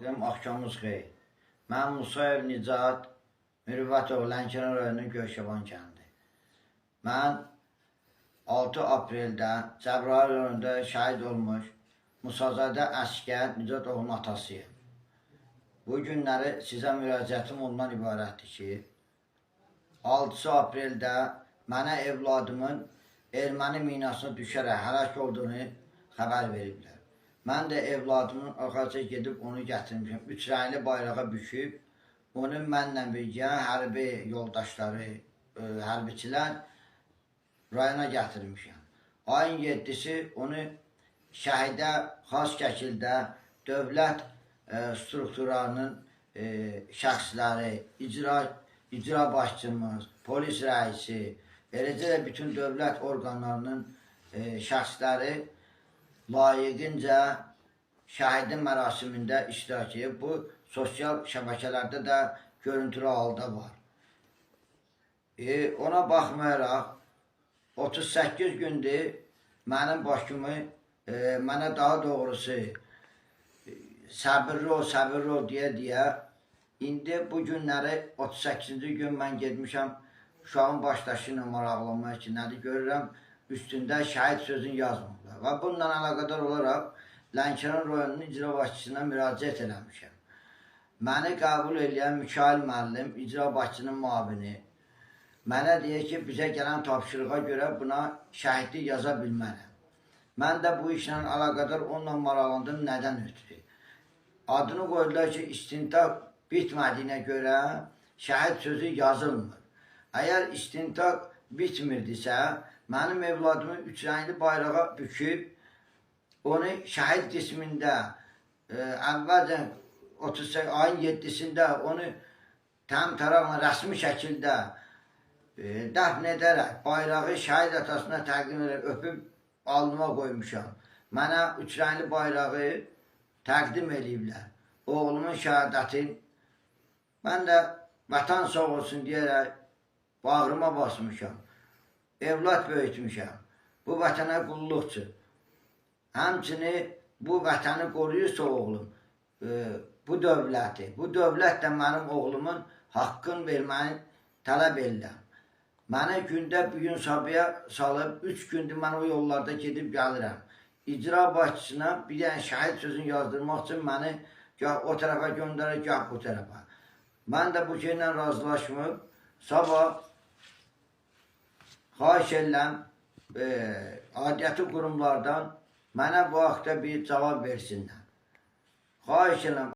Deyim, axşamınız xeyir. Mən Musayev Nicat Mürüvvətov, Lənkəran rayonunun Göyşəban kəndi. Mən 6 apreldə Cəbrayıl rayonunda şəhid olmuş Musazadə Əskər Nicatovun atasıyım. Bu günləri sizə müraciətim ondan ibarətdir ki, 6 apreldə mənə evladımın erməni minasına düşərək həlak olduğunu xəbər veriblər. Mən də evladımın arxasına gedib onu gətirmişəm. 3 rəngli bayrağa büküb, onu mənlə birgə hərbi yoldaşları, hərbiçilər rayona gətirmişəm. Ayın 7-si onu şəhidə xas şəkildə dövlət strukturlarının şəxsləri, icra başçımız, polis rəisi, eləcə də bütün dövlət orqanlarının şəxsləri layiqincə şəhidin mərasimində iştirak edib. Bu, sosial şəbəkələrdə də görüntülü halda var. Ona baxmayaraq, 38 gündür mənim başımı, mənə daha doğrusu səbirli ol deyə, indi bu günləri 38-ci gün mən getmişəm uşağın başdaşı ilə maraqlanmaq ki, nədir görürəm, üstündə şəhid sözünü yazmırlar. Və bununla əlaqədar olaraq Lənkəran rayonunun icra başçısına müraciət eləmişəm. Məni qəbul edən Mikail müəllim, icra başçının müavini, mənə deyir ki, bizə gələn tapşırığa görə buna şəhidlik yaza bilmərəm. Mən də bu işlə əlaqədar onunla maraqlandım, nədən ötürü? Adını qoydular ki, istintaq bitmədiyinə görə şəhid sözü yazılmır. Əgər istintaq bitmirdisə, mənim evladımı 3 rəngli bayrağa büküb, onu şəhid qismində əvvəlcən ayın 7-sində onu təmtəraqla rəsmi şəkildə dəfn edərək, bayrağı şəhid atasına təqdim edərək, öpüb alnıma qoymuşam. Mənə 3 rəngli bayrağı təqdim ediblər. Oğlumun şəhadətin. Mən də vətən sağ olsun deyərək bağrıma basmışam. Evlad böyütmüşəm. Bu vətənə qulluqçu. Həmçini bu vətəni qoruyursa oğlum, bu dövləti, bu dövlət də mənim oğlumun haqqını verməni tələb edirəm. Mənə gündə bir gün sabıya salıb, 3 gündür mən o yollarda gedib gəlirəm. İcra başçısına bir dənə şəhid sözünü yazdırmaq üçün məni o tərəfə göndərir, bu tərəfə. Mən də bu şeylə razılaşmıb, sabah xahiş edirəm, aidiyyəti qurumlardan mənə bu haqda bir cavab versinlər. Xahiş edirəm.